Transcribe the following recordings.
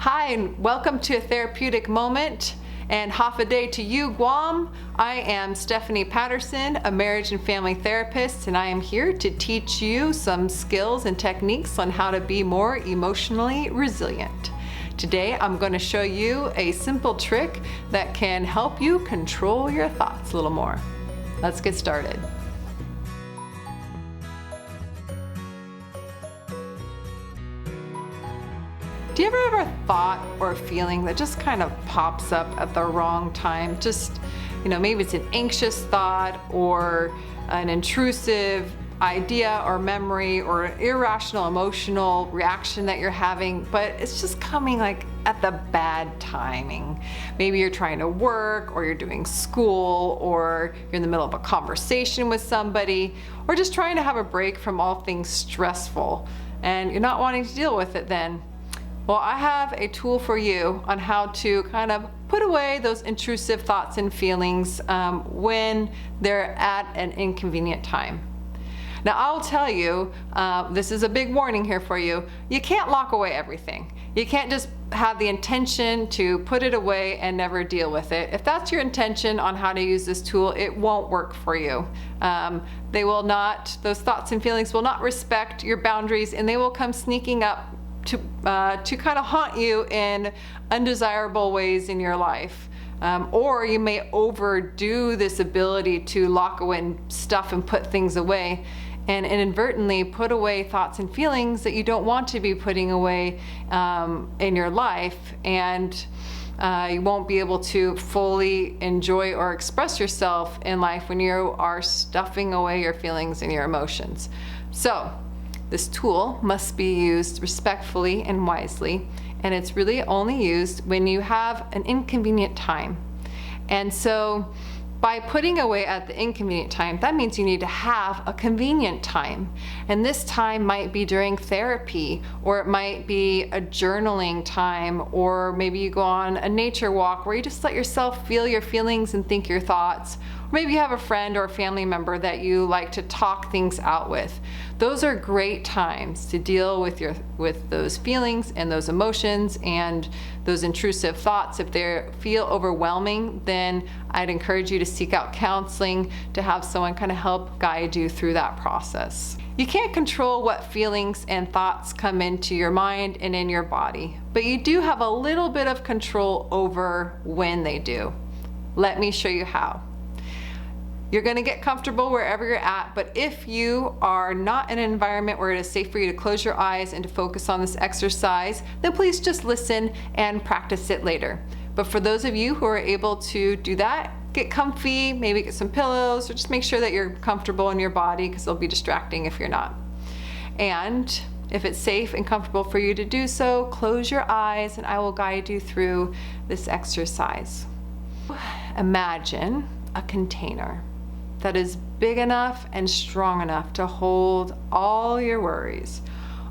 Hi, and welcome to a therapeutic moment and half a day to you, Guam. I am Stephanie Patterson, a marriage and family therapist, and I am here to teach you some skills and techniques on how to be more emotionally resilient. Today, I'm going to show you a simple trick that can help you control your thoughts a little more. Let's get started. Do you ever have a thought or a feeling that just kind of pops up at the wrong time? Just, maybe it's an anxious thought or an intrusive idea or memory or an irrational emotional reaction that you're having, but it's just coming like at the bad timing. Maybe you're trying to work, or you're doing school, or you're in the middle of a conversation with somebody, or just trying to have a break from all things stressful, and you're not wanting to deal with it then. Well, I have a tool for you on how to kind of put away those intrusive thoughts and feelings when they're at an inconvenient time. Now, I'll tell you, this is a big warning here for you. You can't lock away everything. You can't just have the intention to put it away and never deal with it. If that's your intention on how to use this tool, it won't work for you. Those thoughts and feelings will not respect your boundaries, and they will come sneaking up to kind of haunt you in undesirable ways in your life. Or you may overdo this ability to lock away stuff and put things away, and inadvertently put away thoughts and feelings that you don't want to be putting away in your life, and you won't be able to fully enjoy or express yourself in life when you are stuffing away your feelings and your emotions. So this tool must be used respectfully and wisely, and it's really only used when you have an inconvenient time. And so by putting away at the inconvenient time, that means you need to have a convenient time. And this time might be during therapy, or it might be a journaling time, or maybe you go on a nature walk where you just let yourself feel your feelings and think your thoughts. Or maybe you have a friend or a family member that you like to talk things out with. Those are great times to deal with those feelings and those emotions and those intrusive thoughts. If they feel overwhelming, then I'd encourage you to seek out counseling to have someone kind of help guide you through that process. You can't control what feelings and thoughts come into your mind and in your body, but you do have a little bit of control over when they do. Let me show you how. You're going to get comfortable wherever you're at, but if you are not in an environment where it is safe for you to close your eyes and to focus on this exercise, then please just listen and practice it later. But for those of you who are able to do that, get comfy, maybe get some pillows, or just make sure that you're comfortable in your body, because it'll be distracting if you're not. And if it's safe and comfortable for you to do so, close your eyes and I will guide you through this exercise. Imagine a container that is big enough and strong enough to hold all your worries,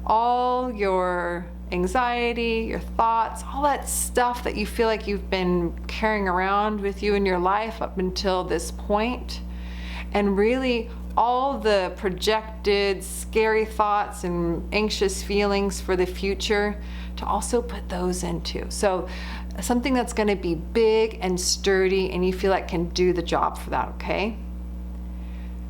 all your anxiety, your thoughts, all that stuff that you feel like you've been carrying around with you in your life up until this point, and really all the projected scary thoughts and anxious feelings for the future, to also put those into. So something that's going to be big and sturdy and you feel like can do the job for that, okay?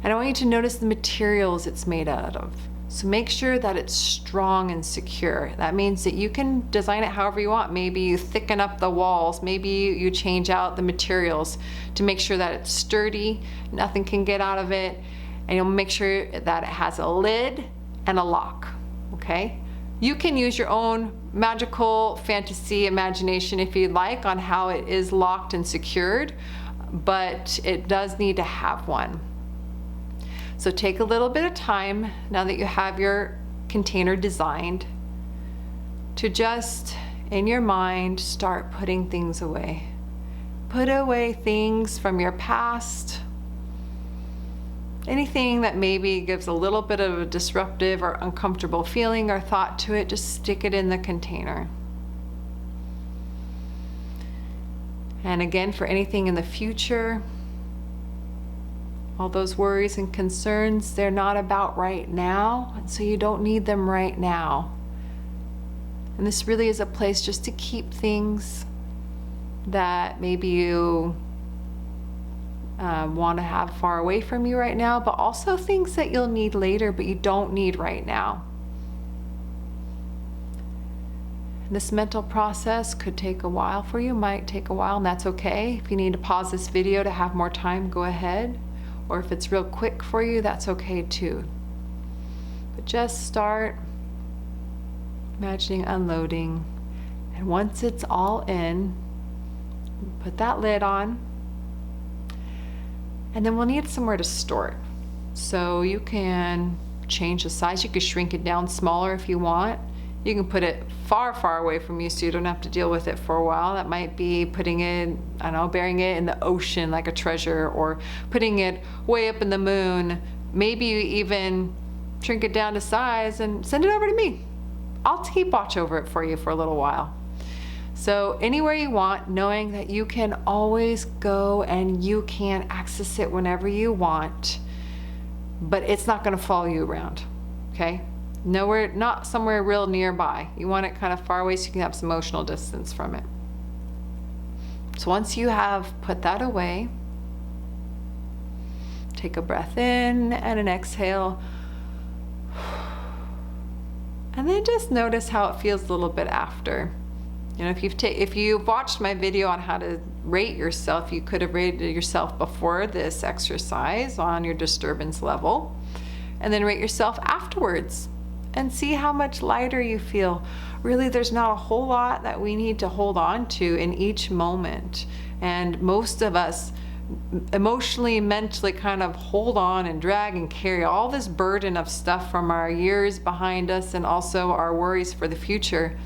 And I want you to notice the materials it's made out of. So make sure that it's strong and secure. That means that you can design it however you want. Maybe you thicken up the walls, maybe you change out the materials to make sure that it's sturdy, nothing can get out of it, and you'll make sure that it has a lid and a lock, okay? You can use your own magical fantasy imagination if you'd like on how it is locked and secured, but it does need to have one. So take a little bit of time, now that you have your container designed, to just, in your mind, start putting things away. Put away things from your past, anything that maybe gives a little bit of a disruptive or uncomfortable feeling or thought to it, just stick it in the container. And again, for anything in the future, all those worries and concerns, they're not about right now, and so you don't need them right now. And this really is a place just to keep things that maybe you want to have far away from you right now, but also things that you'll need later but you don't need right now. This mental process could take a while for you, might take a while, and that's okay. If you need to pause this video to have more time, go ahead. Or if it's real quick for you, that's okay too. But just start imagining unloading. And once it's all in, put that lid on. And then we'll need somewhere to store it. So you can change the size. You could shrink it down smaller if you want. You can put it far, far away from you so you don't have to deal with it for a while. That might be putting it, I don't know, burying it in the ocean like a treasure, or putting it way up in the moon. Maybe you even shrink it down to size and send it over to me. I'll keep watch over it for you for a little while. So anywhere you want, knowing that you can always go and you can access it whenever you want, but it's not going to follow you around, okay? Nowhere, not somewhere real nearby. You want it kind of far away so you can have some emotional distance from it. So once you have put that away, take a breath in and an exhale. And then just notice how it feels a little bit after. You know, if you've watched my video on how to rate yourself, you could have rated yourself before this exercise on your disturbance level, and then rate yourself afterwards and see how much lighter you feel. Really, there's not a whole lot that we need to hold on to in each moment. And most of us emotionally, mentally kind of hold on and drag and carry all this burden of stuff from our years behind us and also our worries for the future,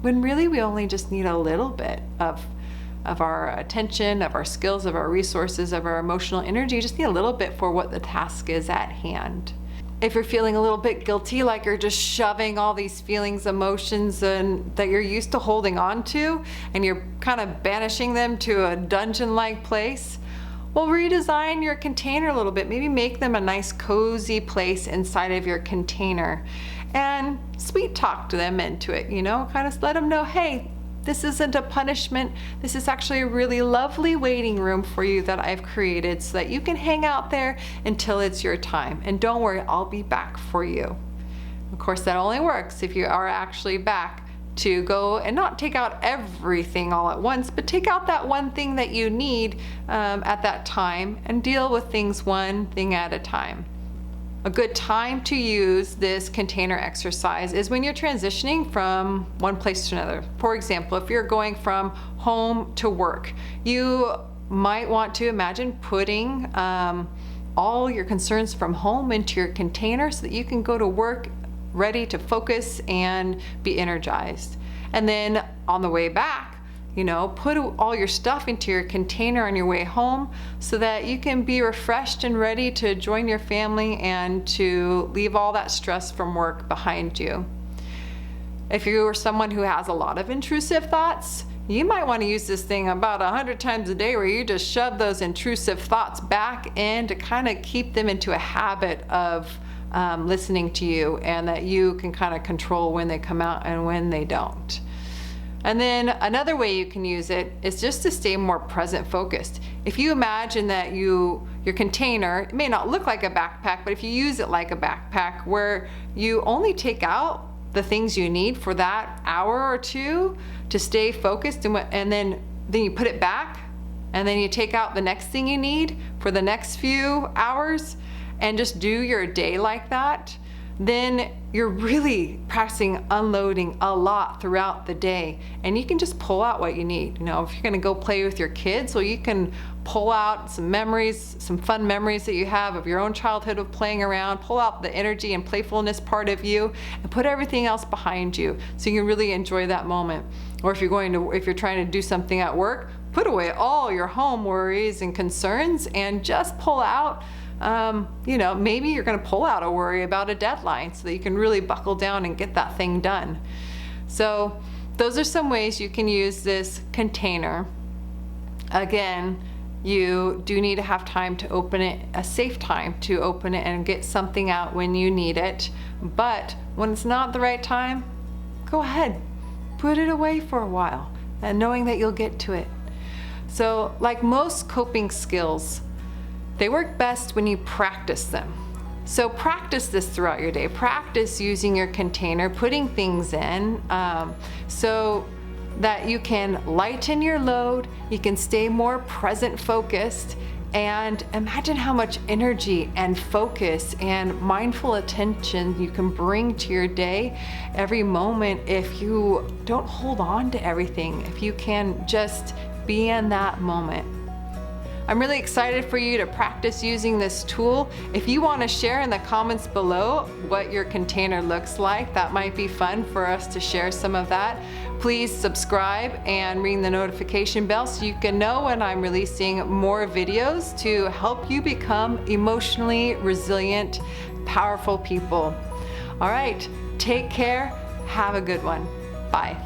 when really we only just need a little bit of our attention, of our skills, of our resources, of our emotional energy. You just need a little bit for what the task is at hand. If you're feeling a little bit guilty, like you're just shoving all these feelings, emotions, and that you're used to holding on to, and you're kind of banishing them to a dungeon-like place, well, redesign your container a little bit. Maybe make them a nice cozy place inside of your container, and sweet talk to them into it, you know, kind of let them know, hey, this isn't a punishment. This is actually a really lovely waiting room for you that I've created so that you can hang out there until it's your time. And don't worry, I'll be back for you. Of course, that only works if you are actually back to go and not take out everything all at once, but take out that one thing that you need at that time and deal with things one thing at a time. A good time to use this container exercise is when you're transitioning from one place to another. For example, if you're going from home to work, you might want to imagine putting all your concerns from home into your container so that you can go to work ready to focus and be energized. And then on the way back, you know, put all your stuff into your container on your way home so that you can be refreshed and ready to join your family and to leave all that stress from work behind you. If you are someone who has a lot of intrusive thoughts, you might want to use this thing about 100 times a day, where you just shove those intrusive thoughts back in to kind of keep them into a habit of listening to you, and that you can kind of control when they come out and when they don't. And then another way you can use it is just to stay more present focused. If you imagine that your container, it may not look like a backpack, but if you use it like a backpack where you only take out the things you need for that hour or two to stay focused, and then you put it back, and then you take out the next thing you need for the next few hours, and just do your day like that, then you're really practicing unloading a lot throughout the day. And you can just pull out what you need. You know, if you're gonna go play with your kids, well, you can pull out some memories, some fun memories that you have of your own childhood of playing around, pull out the energy and playfulness part of you, and put everything else behind you so you can really enjoy that moment. Or if you're trying to do something at work, put away all your home worries and concerns and just pull out you know, maybe you're going to pull out a worry about a deadline so that you can really buckle down and get that thing done. So those are some ways you can use this container. Again, you do need to have time to open it, a safe time to open it and get something out when you need it. But when it's not the right time, go ahead. put it away for a while and knowing that you'll get to it. So like most coping skills, they work best when you practice them. So practice this throughout your day. Practice using your container, putting things in, so that you can lighten your load, you can stay more present focused, and imagine how much energy and focus and mindful attention you can bring to your day every moment if you don't hold on to everything, if you can just be in that moment. I'm really excited for you to practice using this tool. If you want to share in the comments below what your container looks like, that might be fun for us to share some of that. Please subscribe and ring the notification bell so you can know when I'm releasing more videos to help you become emotionally resilient, powerful people. All right, take care. Have a good one. Bye.